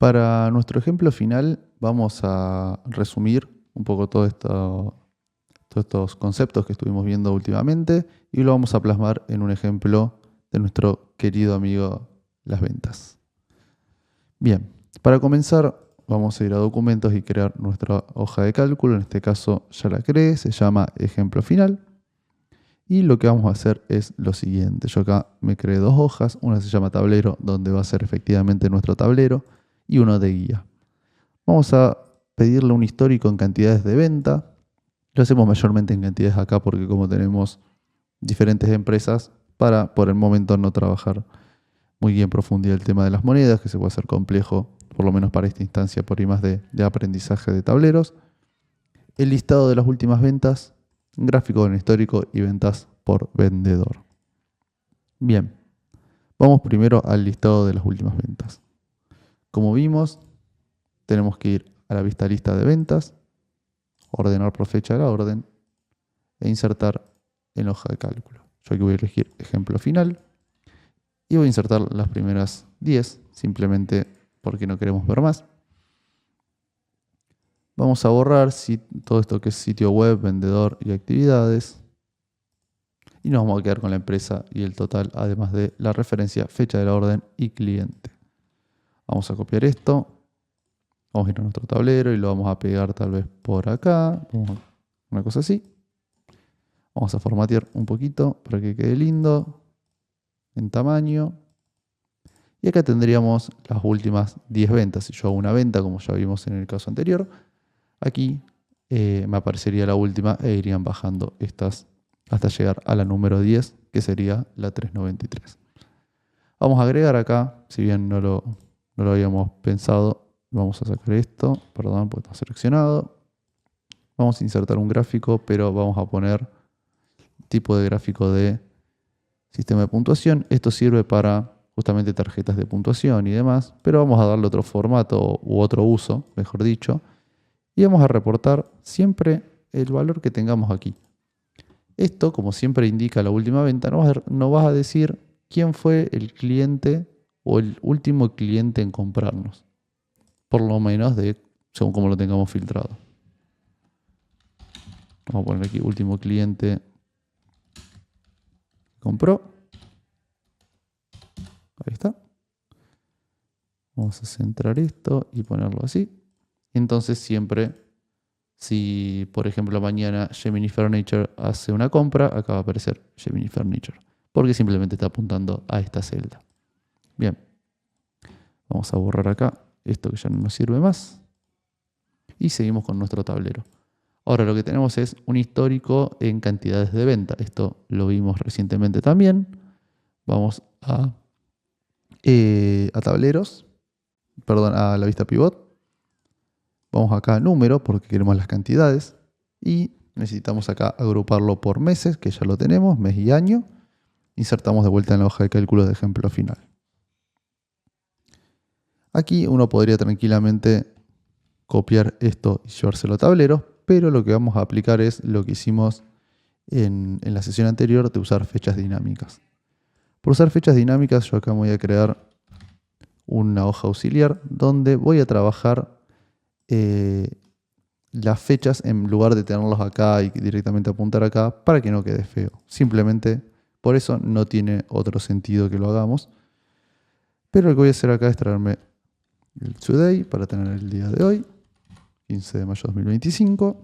Para nuestro ejemplo final vamos a resumir un poco todos estos conceptos que estuvimos viendo últimamente y lo vamos a plasmar en un ejemplo de nuestro querido amigo las ventas. Bien, para comenzar vamos a ir a documentos y crear nuestra hoja de cálculo. En este caso ya la creé, se llama ejemplo final. Y lo que vamos a hacer es lo siguiente. Yo acá me creé dos hojas. Una se llama tablero, donde va a ser efectivamente nuestro tablero, y uno de guía. Vamos a pedirle un histórico en cantidades de venta. Lo hacemos mayormente en cantidades acá porque como tenemos diferentes empresas, para por el momento no trabajar muy en profundidad el tema de las monedas, que se puede hacer complejo, por lo menos para esta instancia por más de aprendizaje de tableros. El listado de las últimas ventas, gráfico en histórico y ventas por vendedor. Bien, vamos primero al listado de las últimas ventas. Como vimos, tenemos que ir a la vista lista de ventas, ordenar por fecha de la orden e insertar en hoja de cálculo. Yo aquí voy a elegir ejemplo final y voy a insertar las primeras 10, simplemente porque no queremos ver más. Vamos a borrar todo esto que es sitio web, vendedor y actividades. Y nos vamos a quedar con la empresa y el total, además de la referencia, fecha de la orden y cliente. Vamos a copiar esto. Vamos a ir a nuestro tablero y lo vamos a pegar tal vez por acá. Una cosa así. Vamos a formatear un poquito para que quede lindo. En tamaño. Y acá tendríamos las últimas 10 ventas. Si yo hago una venta, como ya vimos en el caso anterior, aquí me aparecería la última e irían bajando estas hasta llegar a la número 10, que sería la 393. Vamos a agregar acá, si bien no lo habíamos pensado, vamos a sacar esto, perdón, porque está seleccionado. Vamos a insertar un gráfico, pero vamos a poner tipo de gráfico de sistema de puntuación. Esto sirve para justamente tarjetas de puntuación y demás, pero vamos a darle otro formato u otro uso, mejor dicho, y vamos a reportar siempre el valor que tengamos aquí. Esto, como siempre indica la última venta, nos va a decir quién fue el cliente o el último cliente en comprarnos. Por lo menos según como lo tengamos filtrado. Vamos a poner aquí último cliente que compró. Ahí está. Vamos a centrar esto y ponerlo así. Entonces siempre, si por ejemplo mañana Gemini Furniture hace una compra, acá va a aparecer Gemini Furniture. Porque simplemente está apuntando a esta celda. Bien. Vamos a borrar acá esto que ya no nos sirve más. Y seguimos con nuestro tablero. Ahora lo que tenemos es un histórico en cantidades de venta. Esto lo vimos recientemente también. Vamos a tableros. Perdón, a la vista pivot. Vamos acá a número porque queremos las cantidades. Y necesitamos acá agruparlo por meses, que ya lo tenemos, mes y año. Insertamos de vuelta en la hoja de cálculo de ejemplo final. Aquí uno podría tranquilamente copiar esto y llevárselo a tableros, pero lo que vamos a aplicar es lo que hicimos en la sesión anterior de usar fechas dinámicas. Por usar fechas dinámicas, yo acá voy a crear una hoja auxiliar donde voy a trabajar las fechas en lugar de tenerlos acá y directamente apuntar acá para que no quede feo. Simplemente por eso no tiene otro sentido que lo hagamos. Pero lo que voy a hacer acá es traerme el today para tener el día de hoy, 15 de mayo de 2025.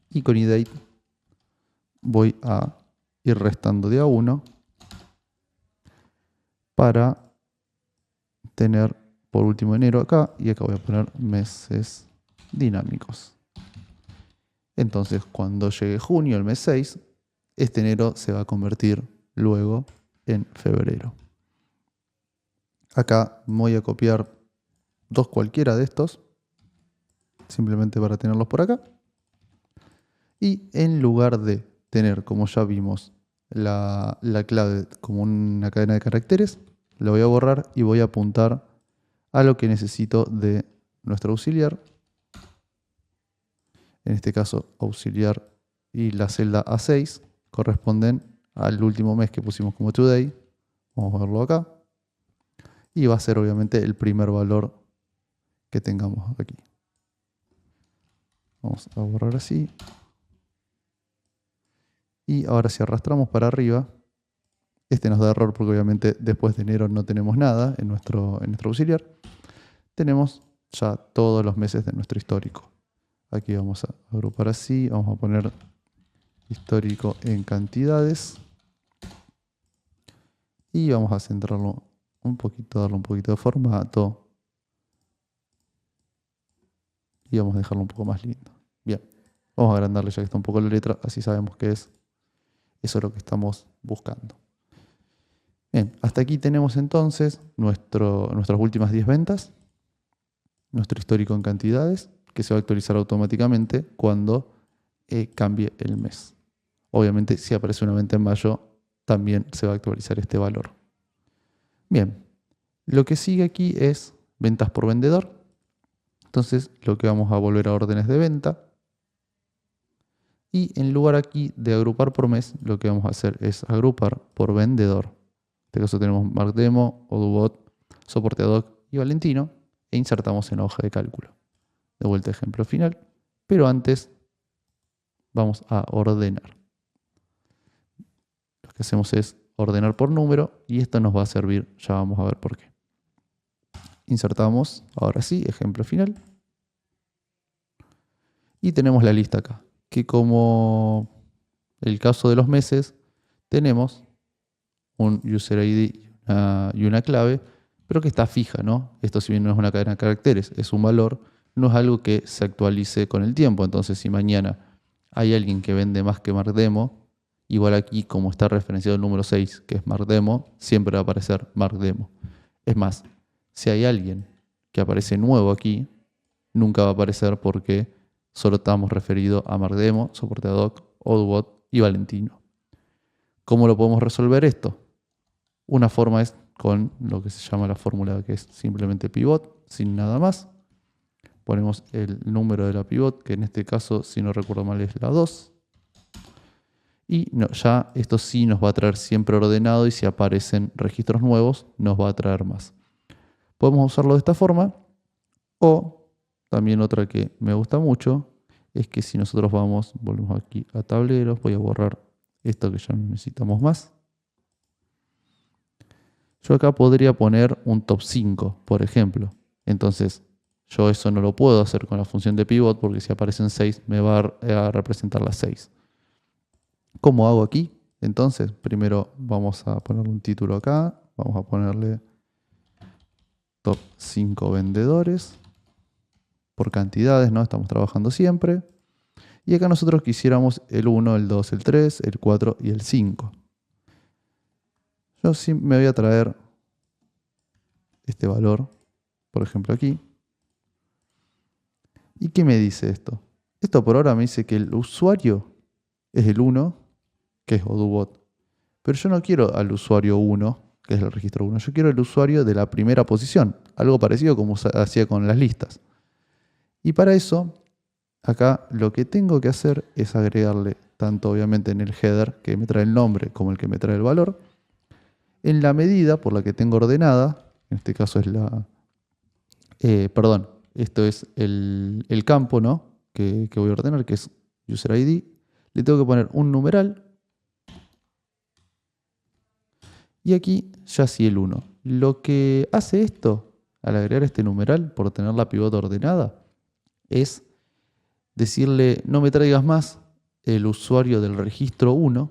Y con idate voy a ir restando de a 1 para tener por último enero acá. Y acá voy a poner meses dinámicos. Entonces cuando llegue junio, el mes 6, este enero se va a convertir luego en febrero. Acá voy a copiar dos cualquiera de estos, simplemente para tenerlos por acá. Y en lugar de tener, como ya vimos, la clave como una cadena de caracteres, lo voy a borrar y voy a apuntar a lo que necesito de nuestro auxiliar. En este caso, auxiliar y la celda A6 corresponden al último mes que pusimos como today. Vamos a verlo acá. Y va a ser obviamente el primer valor que tengamos aquí. Vamos a borrar así. Y ahora si arrastramos para arriba, este nos da error porque obviamente después de enero no tenemos nada en nuestro auxiliar. Tenemos ya todos los meses de nuestro histórico. Aquí vamos a agrupar así, vamos a poner histórico en cantidades. Y vamos a centrarlo un poquito, darle un poquito de formato. Y vamos a dejarlo un poco más lindo. Bien, vamos a agrandarle ya que está un poco la letra, así sabemos que es eso lo que estamos buscando. Bien, hasta aquí tenemos entonces nuestras últimas 10 ventas, nuestro histórico en cantidades, que se va a actualizar automáticamente cuando cambie el mes. Obviamente, si aparece una venta en mayo, también se va a actualizar este valor. Bien, lo que sigue aquí es ventas por vendedor. Entonces, lo que vamos a volver a órdenes de venta. Y en lugar aquí de agrupar por mes, lo que vamos a hacer es agrupar por vendedor. En este caso tenemos MarkDemo, Odubot, Soporte Ad Hoc y Valentino. E insertamos en la hoja de cálculo. De vuelta ejemplo final. Pero antes vamos a ordenar. Lo que hacemos es ordenar por número y esto nos va a servir, ya vamos a ver por qué. Insertamos, ahora sí, ejemplo final. Y tenemos la lista acá, que como el caso de los meses, tenemos un user ID y una clave, pero que está fija, ¿no? Esto si bien no es una cadena de caracteres, es un valor, no es algo que se actualice con el tiempo. Entonces, si mañana hay alguien que vende más que MarkDemo, igual aquí, como está referenciado el número 6, que es MarkDemo, siempre va a aparecer MarkDemo. Es más, si hay alguien que aparece nuevo aquí, nunca va a aparecer porque solo estamos referidos a MarkDemo, Soporte Ad Hoc, Odubot y Valentino. ¿Cómo lo podemos resolver esto? Una forma es con lo que se llama la fórmula, que es simplemente pivot, sin nada más. Ponemos el número de la pivot, que en este caso, si no recuerdo mal, es la 2. Y ya esto sí nos va a traer siempre ordenado y si aparecen registros nuevos nos va a traer más. Podemos usarlo de esta forma o también otra que me gusta mucho es que si nosotros volvemos aquí a tableros, voy a borrar esto que ya no necesitamos más. Yo acá podría poner un top 5, por ejemplo. Entonces, yo eso no lo puedo hacer con la función de pivot porque si aparecen 6 me va a representar las 6. ¿Cómo hago aquí? Entonces, primero vamos a ponerle un título acá. Vamos a ponerle top 5 vendedores. Por cantidades, ¿no? Estamos trabajando siempre. Y acá nosotros quisiéramos el 1, el 2, el 3, el 4 y el 5. Yo sí me voy a traer este valor, por ejemplo aquí. ¿Y qué me dice esto? Esto por ahora me dice que el usuario es el 1, que es Odubot. Pero yo no quiero al usuario 1, que es el registro 1. Yo quiero el usuario de la primera posición. Algo parecido como se hacía con las listas. Y para eso, acá lo que tengo que hacer es agregarle, tanto obviamente en el header, que me trae el nombre, como el que me trae el valor, en la medida por la que tengo ordenada, en este caso es esto es el campo, ¿no? que voy a ordenar, que es user ID. Le tengo que poner un numeral. Y aquí ya sí el 1. Lo que hace esto, al agregar este numeral, por tener la pivot ordenada, es decirle, no me traigas más el usuario del registro 1,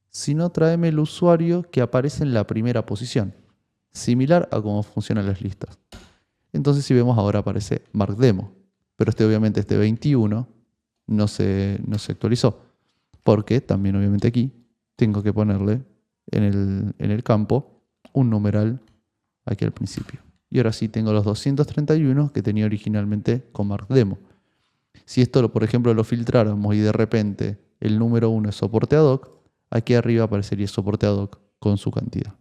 sino tráeme el usuario que aparece en la primera posición. Similar a cómo funcionan las listas. Entonces si vemos ahora aparece MarkDemo. Pero obviamente este 21 no se actualizó. Porque también obviamente aquí tengo que ponerle en el campo un numeral aquí al principio. Y ahora sí tengo los 231 que tenía originalmente con MarkDemo. Si esto, por ejemplo, lo filtráramos y de repente el número 1 es Soporte Ad Hoc, aquí arriba aparecería Soporte Ad Hoc con su cantidad.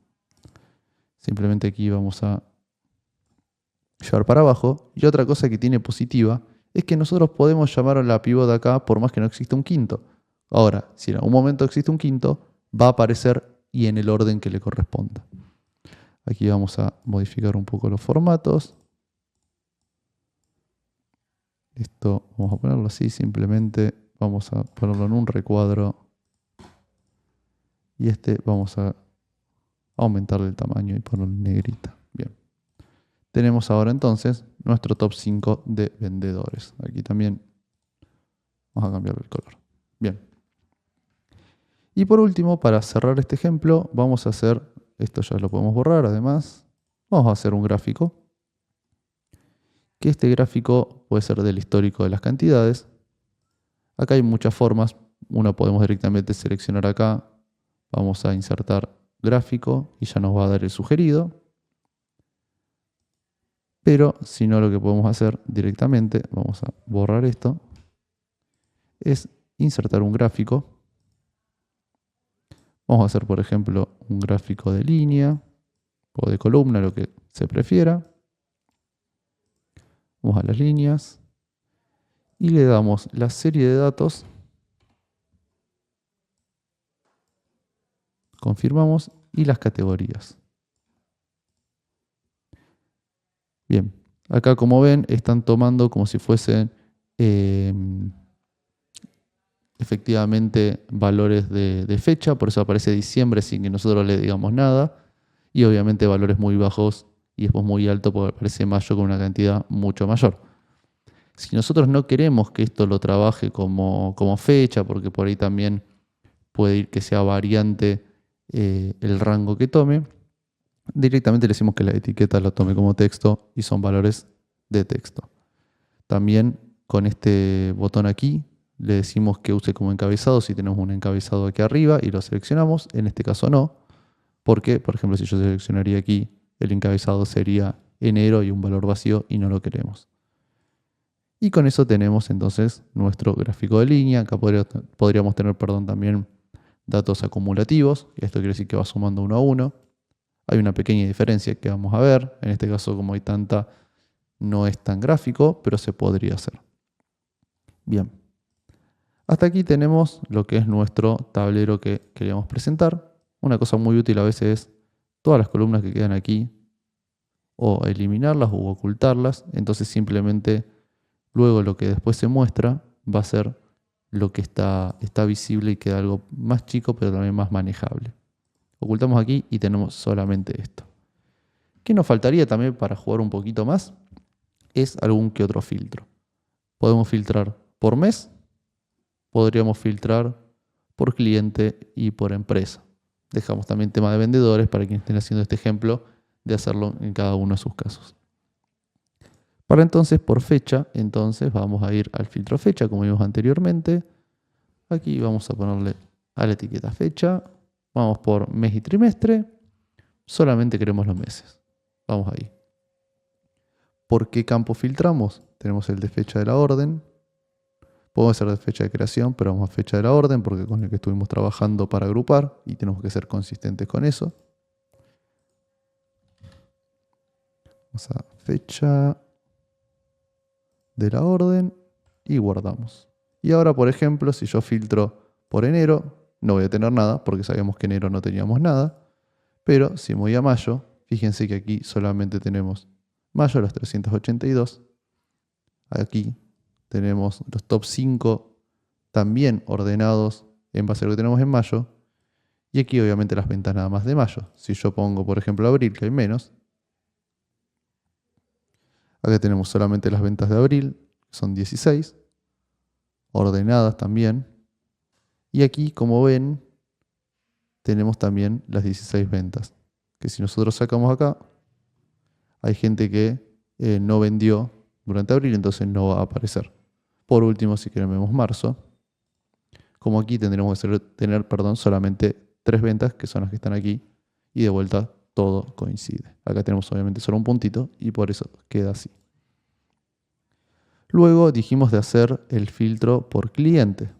Simplemente aquí vamos a llevar para abajo. Y otra cosa que tiene positiva es que nosotros podemos llamar a la pivot de acá por más que no exista un quinto. Ahora, si en algún momento existe un quinto, va a aparecer y en el orden que le corresponda. Aquí vamos a modificar un poco los formatos. Esto vamos a ponerlo así, simplemente vamos a ponerlo en un recuadro y este vamos a aumentarle el tamaño y ponerlo en negrita. Bien. Tenemos ahora entonces nuestro top 5 de vendedores. Aquí también vamos a cambiarle el color. Bien. Y por último, para cerrar este ejemplo, vamos a hacer, esto ya lo podemos borrar además, vamos a hacer un gráfico. Que este gráfico puede ser del histórico de las cantidades. Acá hay muchas formas. Una podemos directamente seleccionar acá. Vamos a insertar gráfico y ya nos va a dar el sugerido. Pero si no, lo que podemos hacer directamente, vamos a borrar esto, es insertar un gráfico. Vamos a hacer, por ejemplo, un gráfico de línea o de columna, lo que se prefiera. Vamos a las líneas y le damos la serie de datos. Confirmamos y las categorías. Bien, acá como ven están tomando como si fuesen efectivamente valores de fecha, por eso aparece diciembre sin que nosotros le digamos nada, y obviamente valores muy bajos y después muy alto porque aparece mayo con una cantidad mucho mayor. Si nosotros no queremos que esto lo trabaje como fecha, porque por ahí también puede ir que sea variante el rango que tome, directamente le decimos que la etiqueta la tome como texto y son valores de texto. También con este botón aquí le decimos que use como encabezado si tenemos un encabezado aquí arriba y lo seleccionamos. En este caso no, porque por ejemplo si yo seleccionaría aquí el encabezado sería enero y un valor vacío y no lo queremos. Y con eso tenemos entonces nuestro gráfico de línea. Acá podríamos tener también datos acumulativos. Esto quiere decir que va sumando uno a uno. Hay una pequeña diferencia que vamos a ver. En este caso, como hay tanta, no es tan gráfico, pero se podría hacer. Bien. Hasta aquí tenemos lo que es nuestro tablero que queríamos presentar. Una cosa muy útil a veces es todas las columnas que quedan aquí o eliminarlas u ocultarlas. Entonces simplemente luego lo que después se muestra va a ser lo que está visible y queda algo más chico pero también más manejable. Ocultamos aquí y tenemos solamente esto. ¿Qué nos faltaría también para jugar un poquito más? Es algún que otro filtro. Podemos filtrar por mes, podríamos filtrar por cliente y por empresa. Dejamos también tema de vendedores para quienes estén haciendo este ejemplo de hacerlo en cada uno de sus casos. Para entonces, por fecha, entonces vamos a ir al filtro fecha, como vimos anteriormente. Aquí vamos a ponerle a la etiqueta fecha. Vamos por mes y trimestre. Solamente queremos los meses. Vamos ahí. ¿Por qué campo filtramos? Tenemos el de fecha de la orden. Podemos hacer de fecha de creación, pero vamos a fecha de la orden porque con el que estuvimos trabajando para agrupar y tenemos que ser consistentes con eso. Vamos a fecha de la orden y guardamos. Y ahora, por ejemplo, si yo filtro por enero, no voy a tener nada porque sabíamos que enero no teníamos nada. Pero si me voy a mayo, fíjense que aquí solamente tenemos mayo, los 382. Aquí tenemos los top 5 también ordenados en base a lo que tenemos en mayo. Y aquí obviamente las ventas nada más de mayo. Si yo pongo, por ejemplo, abril, que hay menos. Acá tenemos solamente las ventas de abril, que son 16. Ordenadas también. Y aquí, como ven, tenemos también las 16 ventas. Que si nosotros sacamos acá, hay gente que no vendió durante abril, entonces no va a aparecer. Por último, si queremos marzo, como aquí tendremos que tener solamente 3 ventas, que son las que están aquí, y de vuelta todo coincide. Acá tenemos obviamente solo un puntito y por eso queda así. Luego dijimos de hacer el filtro por cliente.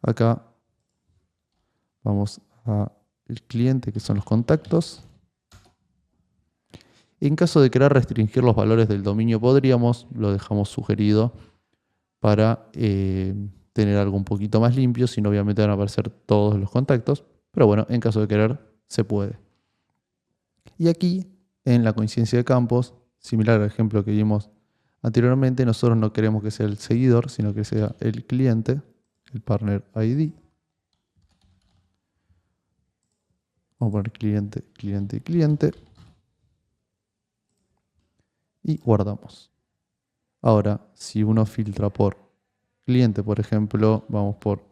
Acá vamos al cliente, que son los contactos. En caso de querer restringir los valores del dominio, lo dejamos sugerido para tener algo un poquito más limpio, si no obviamente van a aparecer todos los contactos, pero bueno, en caso de querer, se puede. Y aquí, en la coincidencia de campos, similar al ejemplo que vimos Anteriormente nosotros no queremos que sea el seguidor, sino que sea el cliente, el partner ID. Vamos a poner cliente, cliente, cliente. Y guardamos. Ahora, si uno filtra por cliente, por ejemplo, vamos por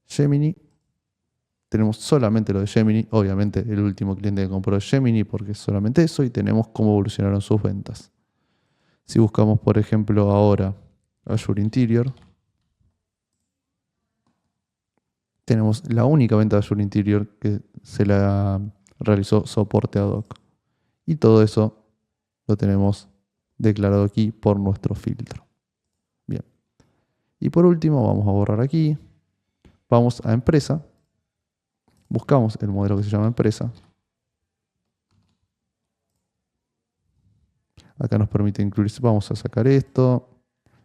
Gemini. Tenemos solamente lo de Gemini. Obviamente el último cliente que compró es Gemini porque es solamente eso. Y tenemos cómo evolucionaron sus ventas. Si buscamos, por ejemplo, ahora Azure Interior, tenemos la única venta de Azure Interior que se la realizó soporte ad hoc. Y todo eso lo tenemos declarado aquí por nuestro filtro. Bien. Y por último, vamos a borrar aquí. Vamos a empresa. Buscamos el modelo que se llama empresa. Acá nos permite incluir, vamos a sacar esto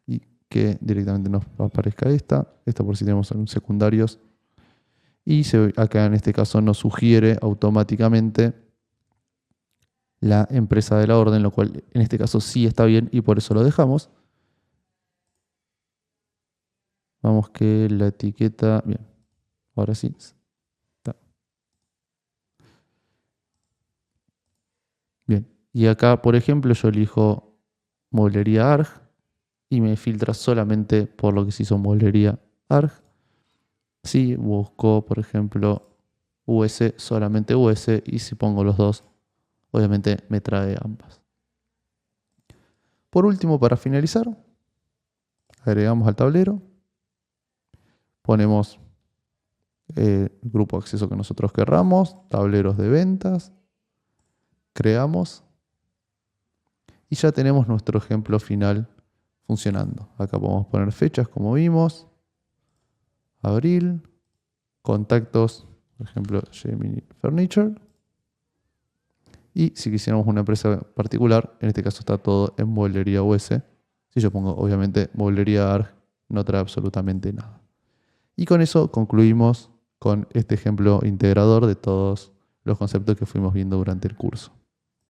y que directamente nos aparezca esta. Esta por si tenemos algunos secundarios. Y acá en este caso nos sugiere automáticamente la empresa de la orden, lo cual en este caso sí está bien y por eso lo dejamos. Vamos que la etiqueta, bien, ahora sí. Está. Bien, y acá por ejemplo yo elijo mueblería ARG y me filtra solamente por lo que se hizo mueblería ARG. Si busco por ejemplo US, solamente US, y si pongo los dos, obviamente me trae ambas. Por último, para finalizar, agregamos al tablero, ponemos el grupo de acceso que nosotros querramos, tableros de ventas, creamos y ya tenemos nuestro ejemplo final funcionando. Acá podemos poner fechas como vimos, abril, contactos, por ejemplo, Gemini Furniture. Y si quisiéramos una empresa particular, en este caso está todo en mueblería US. Si yo pongo, obviamente, mueblería ARG, no trae absolutamente nada. Y con eso concluimos con este ejemplo integrador de todos los conceptos que fuimos viendo durante el curso.